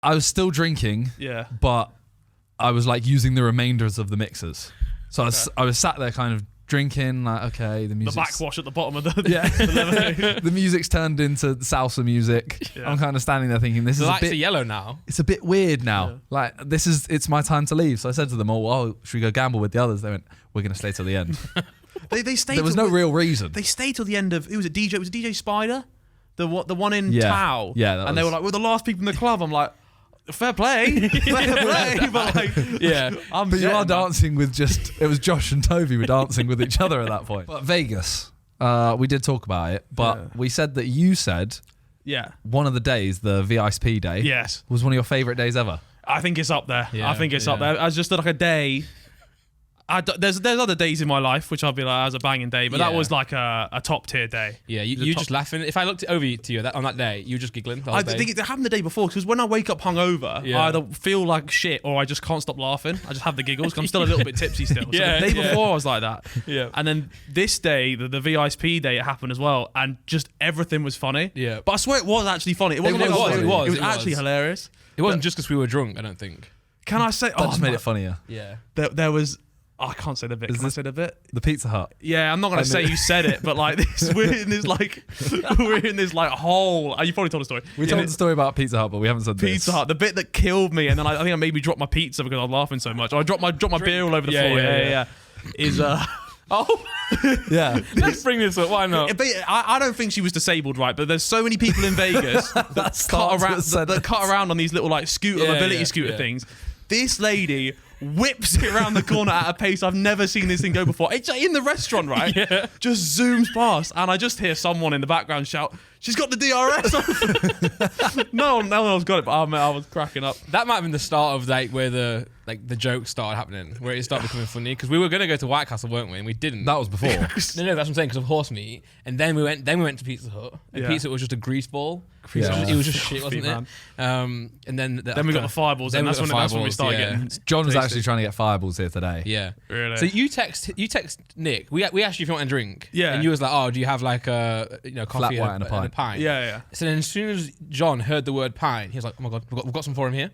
I was still drinking. Yeah. But I was like using the remainders of the mixers. So I was sat there kind of drinking, like, okay, the music. The backwash at the bottom of the yeah. The music's turned into salsa music. Yeah. I'm kind of standing there thinking, this is a bit. The lights are yellow now. It's a bit weird now. Yeah. Like, it's my time to leave. So I said to them, well, should we go gamble with the others? They went, we're going to stay till the end. they stayed. There was no real reason. They stayed till the end of, who was it, DJ? It was DJ Spider? The one in Tao. Yeah. They were like, we're the last people in the club. I'm like, fair play. But like, yeah. But you are dancing with it was Josh and Toby were dancing with each other at that point. But Vegas, we did talk about it, but we said that you said one of the days, the VIP day, was one of your favourite days ever. I think it's up there. I think it's up there. I just like a day. There's other days in my life which I'll be like, that was a banging day, but that was like a top tier day. Yeah, you just laughing. If I looked over to you on that day, you were just giggling the whole day. I think it happened the day before, because when I wake up hungover, I either feel like shit or I just can't stop laughing. I just have the giggles, because I'm still a little bit tipsy still. So the day before I was like that. Yeah. And then this day, the VIP day, it happened as well, and just everything was funny. Yeah. But I swear it was actually funny. It was actually hilarious. It wasn't just because we were drunk, I don't think. Can I say? That just made it funnier. Yeah. There was. Oh, I can't say the bit. Can I say the bit? The Pizza Hut. Yeah, I'm not gonna say you said it, but like this, we're in this hole. You probably told a story. We told the story about Pizza Hut, but we haven't said Pizza Hut. The bit that killed me, and then I think I maybe dropped my pizza because I was laughing so much. Or I dropped my beer all over the floor. Yeah. Is yeah. Let's bring this up. Why not? But I don't think she was disabled, right? But there's so many people in Vegas that cut around on these little like mobility scooter things. This lady whips it around the corner at a pace I've never seen this thing go before. It's in the restaurant, right? Yeah. Just zooms past, and I just hear someone in the background shout, "She's got the DRS on." No one else got it, but I was cracking up. That might have been the start of where the joke started happening, where it started becoming funny. Because we were going to go to White Castle, weren't we? And we didn't. That was before. No, that's what I'm saying, because of horse meat. And then we went to Pizza Hut, and Pizza Hut was just a grease ball. It was just shit, wasn't it? And then we got the fireballs, and that's when we started getting. John was actually trying to get fireballs here today. Yeah, really. So you text Nick. We asked you if you want a drink. Yeah, and you was like, "Oh, do you have like a coffee flat white and a pint?" Yeah. So then, as soon as John heard the word pint, he was like, "Oh my god, we've got some for him here."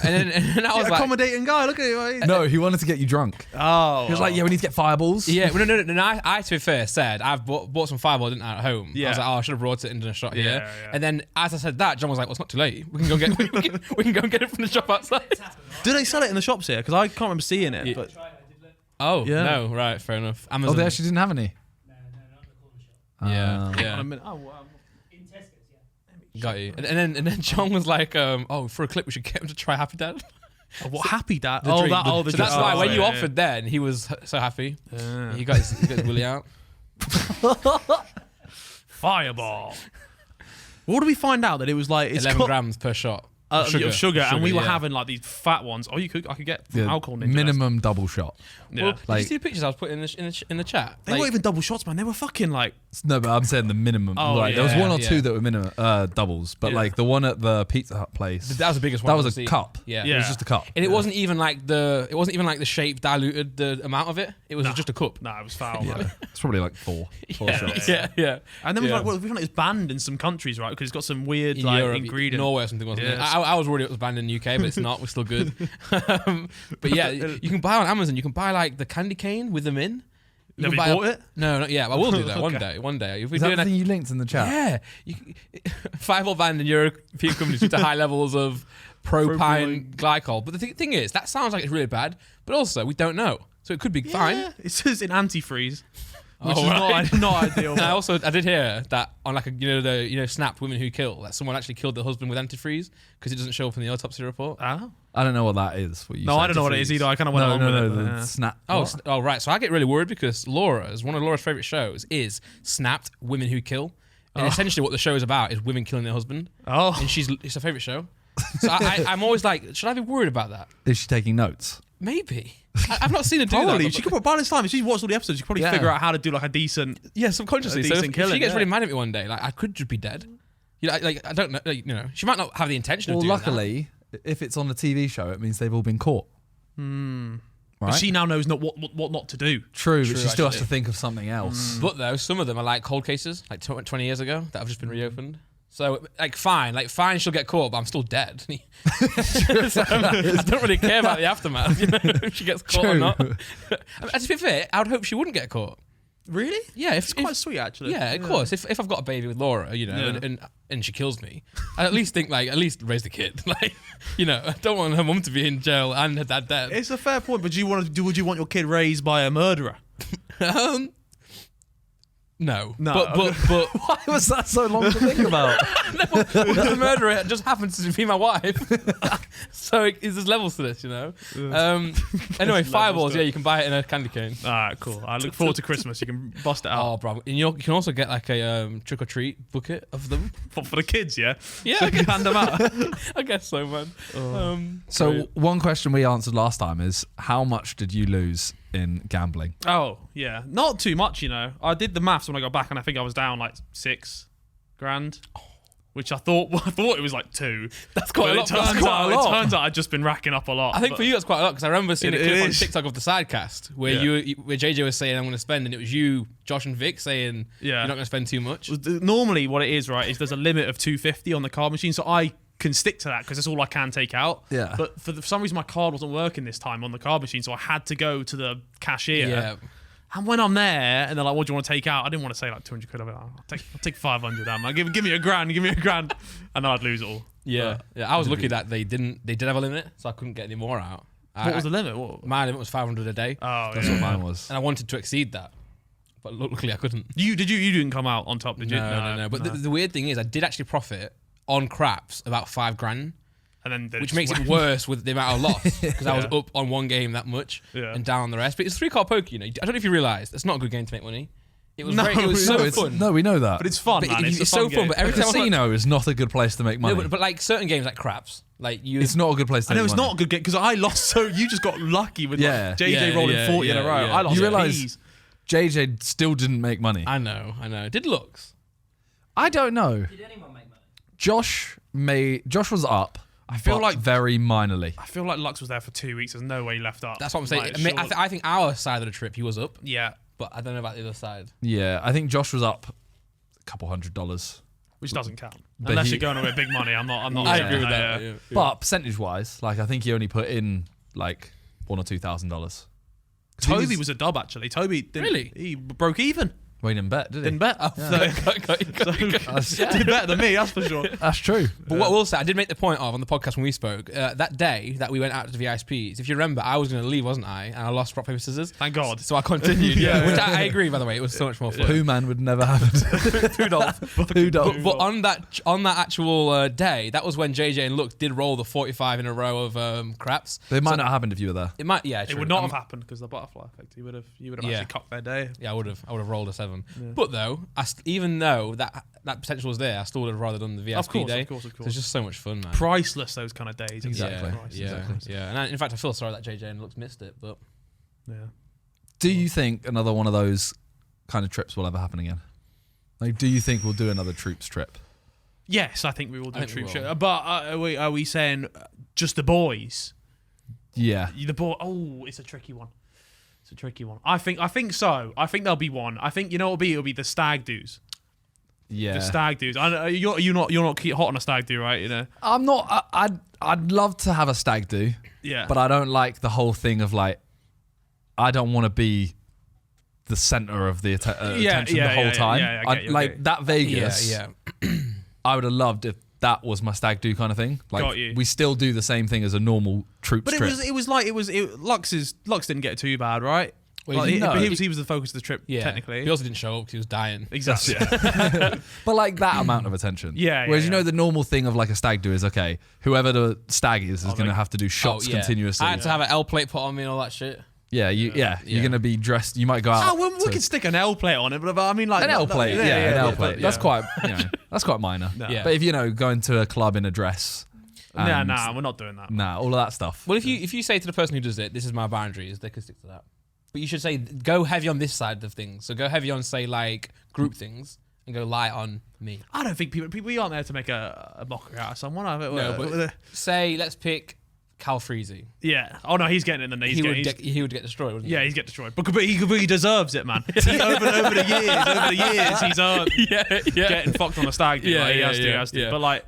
and then I was like, accommodating guy. Look at you. No, he wanted to get you drunk. Oh, he was like, "Yeah, we need to get fireballs." Yeah, no. I to be fair said I've bought some fireballs at home. Yeah, I was like, "Oh, I should have brought it and done a shot here." Yeah. And then as I said that, John was like, "Well, it's not too late. We can go get we can go and get it from the shop outside." Do they sell it in the shops here? Because I can't remember seeing it. Yeah. But oh no, right, fair enough. Amazon. Oh, they actually didn't have any. No, not the corner shop. Yeah. Oh wow. In Tesco's, yeah. Got you. And then John was like, "Oh, for a clip, we should get him to try Happy Dad." Oh, what Happy Dad? So that's why when you offered, then he was so happy. Yeah. He got his willy out. Fireball. What did we find out that it was like? It's 11 grams per shot. Sugar, and we were having like these fat ones. Oh, I could get alcohol in minimum double shot. Yeah. Well, did you see the pictures I was putting in the chat? They weren't even double shots, man. They were fucking like. No, but I'm saying the minimum. Oh, there was one or two that were minimum doubles, but like the one at the Pizza Hut place. That was the biggest one. That was a cup. Yeah, it was just a cup, and it wasn't even like the shape diluted the amount of it. It was just a cup. Nah, it was foul. Yeah. It's probably like four shots. Yeah. And then we found out it's banned in some countries, right? Because it's got some weird ingredient. Norway or something, wasn't it? I was worried it was banned in the UK, but it's not. We're still good. But yeah, you can buy on Amazon. You can buy like the candy cane with them in. Have you bought it? No, not yet. I will do that one day. If we Is that the thing you linked in the chat? Yeah. Fireball banned in European countries due to high levels of propyne glycol. But the thing is, that sounds like it's really bad, but also we don't know. So it could be fine. It says in antifreeze. Which is not ideal. I did hear that on like Snapped Women Who Kill, that someone actually killed their husband with antifreeze because it doesn't show up in the autopsy report. Oh. I don't know what that is. I don't know what it is either. I kind of went on with it. Snap. Oh, right. So I get really worried because one of Laura's favourite shows is Snapped Women Who Kill. And essentially what the show is about is women killing their husband. Oh. And it's her favourite show. So I'm always like, should I be worried about that? Is she taking notes? Maybe. I've not seen her do probably. that. She could, by this time, if she's watched all the episodes, she could probably figure out how to do like a decent... Yeah, subconsciously. So if killing, she gets really mad at me one day, like I could just be dead. I don't know. She might not have the intention of doing that. Well, luckily, if it's on a TV show, it means they've all been caught. Right? But she now knows what not to do. True, but she still has to think of something else. But though, some of them are like cold cases, like 20 years ago, that have just been reopened. So, fine, she'll get caught, but I'm still dead. So, I don't really care about the aftermath, if she gets caught or not. To be fair, I would hope she wouldn't get caught. Really? Yeah, it's quite sweet actually. Yeah, of course. If I've got a baby with Laura, and she kills me, I at least think at least raise the kid. I don't want her mum to be in jail and her dad dead. It's a fair point, but would you want your kid raised by a murderer? No. But why was that so long to think about? The murderer just happens to be my wife. So there's levels to this, Anyway, fireballs, you can buy it in a candy cane. All right, cool. I look forward to Christmas. You can bust it out. Oh, bro. And you can also get a trick-or-treat bucket of them. For the kids, yeah? Yeah. So you can hand them out. I guess so, man. So one question we answered last time is, how much did you lose in gambling? Oh, yeah. Not too much, I did the maths when I got back, and I think I was down $6,000, which I thought it was 2. That's quite a lot. It turns out I'd just been racking up a lot. I think for you that's quite a lot, because I remember seeing a clip on is. TikTok of the sidecast where where JJ was saying I'm going to spend, and it was you, Josh, and Vic saying you're not going to spend too much. Normally, what it is, right, is there's a limit of $250 on the card machine, so I can stick to that because that's all I can take out. Yeah. But for some reason, my card wasn't working this time on the card machine, so I had to go to the cashier. Yeah. And when I'm there, and they're like, "What do you want to take out?" I didn't want to say £200. I'll take 500 out, man. Give me £1,000, and then I'd lose it all. Yeah, I was lucky that they did have a limit, so I couldn't get any more out. What was the limit? My limit was 500 a day. Oh, That's what mine was. And I wanted to exceed that, but luckily I couldn't. You didn't come out on top, did you? No. But the weird thing is, I did actually profit on craps about $5,000. And then which makes it worse with the amount of loss, because I was up on one game that much and down on the rest. But it's 3-card poker, I don't know if you realise, it's not a good game to make money. It was so fun. No, we know that. But it's fun, man. It's so fun. But every casino is not a good place to make money. No, but certain games like craps, it's not a good place to make money. I know it's not a good game, because I lost, so you just got lucky with JJ rolling 40 in a row. I lost. You realise JJ still didn't make money. I know. Did Lux? I don't know. Did anyone make money? Josh was up. I feel like very minorly. I feel like Lux was there for 2 weeks. There's no way he left up. That's what I'm saying. I think our side of the trip he was up. Yeah, but I don't know about the other side. Yeah, I think Josh was up a couple $100s, which doesn't count unless you're going to win big money. I'm not. I agree with that. Yeah. But percentage-wise, I think he only put in $1,000 or $2,000. Toby was a dub actually. Toby didn't, he broke even. Well, he didn't bet, did he? Didn't bet. Did better than me, that's for sure. That's true. But what I will say, I did make the point of on the podcast when we spoke, that day that we went out to the VIPs, if you remember, I was going to leave, wasn't I? And I lost rock, paper, scissors. Thank God. So I continued. Which I agree, by the way. It was so much more fun. Pooh Man would never happen. Poodolf. But on that actual day, that was when JJ and Lux did roll the 45 in a row of craps. It might not have happened if you were there. It might, yeah. It would not have happened because the butterfly effect. You would have actually cocked their day. Yeah, I would have rolled a 7. Yeah. But though, even though that potential was there, I still would have rather done the VIP day. Of course. It's just so much fun, man. Priceless, those kind of days. Exactly. Yeah. And in fact, I feel sorry that JJ and Lux missed it, but yeah. Do you think another one of those kind of trips will ever happen again? Do you think we'll do another troops trip? Yes, I think we will do a troop trip. But are we saying just the boys? Yeah. The boy. Oh, it's a tricky one. I think so. I think there'll be one. I think it'll be the stag do's. Yeah. The stag do's. You're not hot on a stag do, right? I'm not. I'd love to have a stag do. Yeah. But I don't like the whole thing of I don't want to be the center of the attention the whole time. Yeah, that Vegas. Yeah. I would have loved if that was my stag do kind of thing. Got you. We still do the same thing as a normal troops trip. Lux didn't get too bad, right? Well, he was the focus of the trip, technically. He also didn't show up because he was dying. Exactly. But that amount of attention. Whereas the normal thing of a stag do is, okay, whoever the stag is going to have to do shots continuously. I had to have an L plate put on me and all that shit. Yeah, you're going to be dressed. You might go out. We could stick an L plate on it, but I mean, an L plate. An L plate. That's quite, that's quite minor. No. Yeah. But if going to a club in a dress. Nah, we're not doing that. Nah, all of that stuff. Well, if you say to the person who does it, this is my boundaries, they could stick to that. But you should say, go heavy on this side of things. So go heavy on, say, group things, and go light on me. I don't think we aren't there to make a mockery out of someone. No, but say, let's pick Cal Freezy. Yeah. Oh no, he's getting in the knee. He would get destroyed, wouldn't he? Yeah, he's get destroyed. But he deserves it, man. over the years, he's getting fucked on a stag. He has to. But like,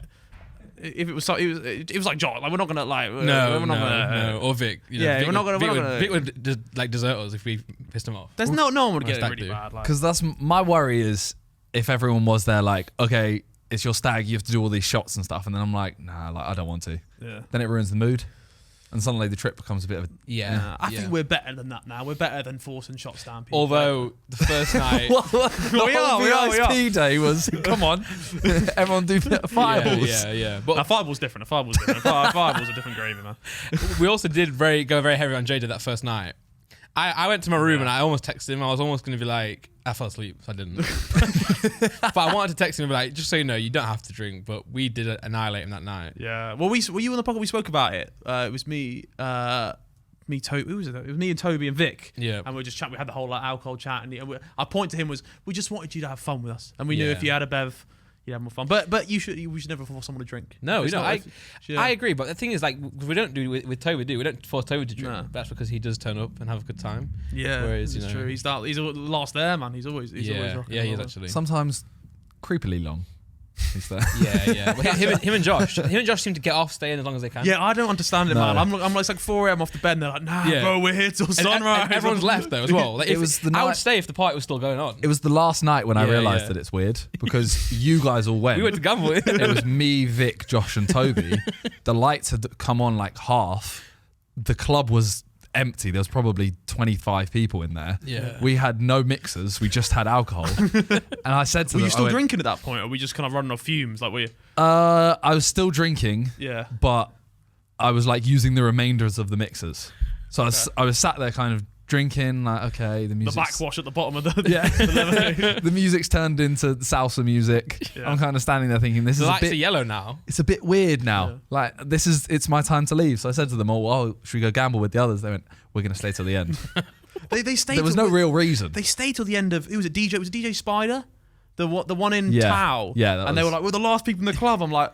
if it was like John, like we're not gonna like no, or Vic. We're not gonna. Vic would just like desert us if we pissed him off. There's no one would get it really bad. Because that's my worry is if everyone was there, like, okay, it's your stag, you have to do all these shots and stuff, and then I'm like, nah, like I don't want to. Yeah. Then it ruins the mood, and suddenly the trip becomes a bit of a I think we're better than that now. We're better than forcing shots down people. Although the first night, we are. VSP day was come on, everyone do fireballs. Yeah. But a fireball's different. A fireball's a different gravy, man. We also did go very heavy on Jada that first night. I went to my room and I almost texted him. I was almost going to be like, I fell asleep, so I didn't. But I wanted to text him and be like, just so you know, you don't have to drink, but we did annihilate him that night. Yeah. Well, were you on the podcast? We spoke about it. It was me, Toby. Who was it? It was me and Toby and Vic. Yeah. And we were just chatting. We had the whole like alcohol chat, and our point to him was, we just wanted you to have fun with us, and we knew if you had a bev, you'd have more fun. But we should never force someone to drink. No, I agree. But the thing is, like, we don't do with Toby. We don't force Toby to drink. No. That's because he does turn up and have a good time. Yeah, whereas it's true. He's last there, man. He's always rocking. Yeah, he is actually. Sometimes creepily long. He's there. Yeah. Well, him and Josh seem to get off staying as long as they can. Yeah, I don't understand it, man. I'm like, it's like 4 a.m. off the bed, and they're like, nah, bro, we're here till sunrise. And everyone's left though as well. Like, I would stay if the party was still going on. It was the last night when I realised that it's weird because you guys all went. We went to gamble. It was me, Vic, Josh, and Toby. The lights had come on like half. The club was empty. There was probably 25 people in there. Yeah. We had no mixers. We just had alcohol. And I said to them, were you still drinking at that point, or were we just kind of running off fumes? Like, were you? I was still drinking. Yeah. But I was like using the remainders of the mixers. So I was sat there kind of drinking, like, okay, the music's... The backwash at the bottom of the... the music's turned into salsa music. Yeah. I'm kind of standing there thinking, this is a bit... The lights are yellow now. It's a bit weird now. Yeah. Like, it's my time to leave. So I said to them all, well, should we go gamble with the others? They went, we're going to stay till the end. They stayed. There was no real reason. They stayed till the end of... Who was it? DJ? Was it DJ Spider? The one in Tao? Yeah, they were like, we're the last people in the club. I'm like...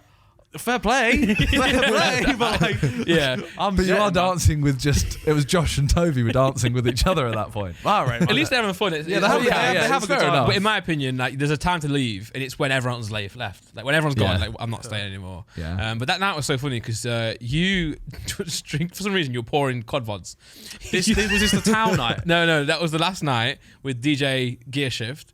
Fair play, but like, but you are dancing with it was Josh and Toby were dancing with each other at that point. All right, at least they're having fun. They have a good time. But in my opinion, like, there's a time to leave, and it's when everyone's left. Like when everyone's gone, like I'm not staying anymore. Yeah. But that night was so funny because you drink for some reason. You're pouring cod vods. Was this the Town night? No, that was the last night with DJ Gear Shift.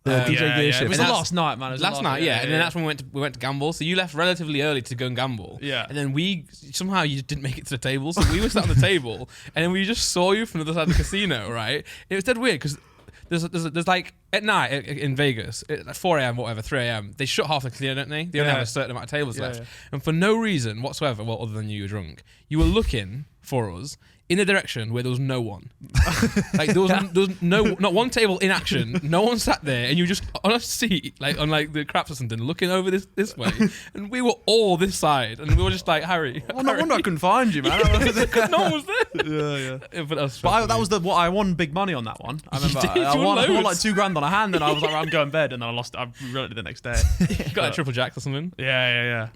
DJ Gear Shift. It was the last night, man. Last night, and then that's when we went to gamble. So you left relatively early to go and gamble. Yeah. And then somehow you didn't make it to the table, so we were sat on the table, and then we just saw you from the other side of the casino, right? It was dead weird because there's like at night in Vegas, at 4 a.m. whatever, 3 a.m. they shut half the casino, don't they? They only have a certain amount of tables left, and for no reason whatsoever, well, other than you were drunk, you were looking for us in a direction where there was no one. Like there was not one table in action. No one sat there, and you were just on a seat, like on like the craps or something, looking over this way, and we were all this side, and we were just like, Harry. Well, no wonder I couldn't find you, man. No one was there. Yeah. But that was what I won big money on that one. I remember I won like $2,000 on a hand, and I was like, I'm going to bed, and then I lost it. I realized it the next day. Got a triple jack or something. Yeah.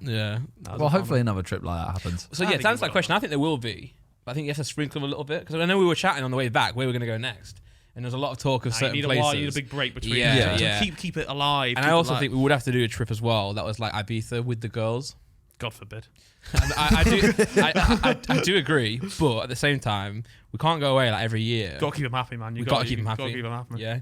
Well, hopefully another trip like that happens. So to answer that question, I think there will be. But I think you have to sprinkle them a little bit because I know we were chatting on the way back where we were going to go next, and there's a lot of talk of certain places. You need a big break between. Yeah. Keep it alive. And I also think we would have to do a trip as well that was like Ibiza with the girls. God forbid. And I do agree, but at the same time, we can't go away like every year. Got to keep them happy, man. We've got to keep them happy. Got to keep them happy. Yeah.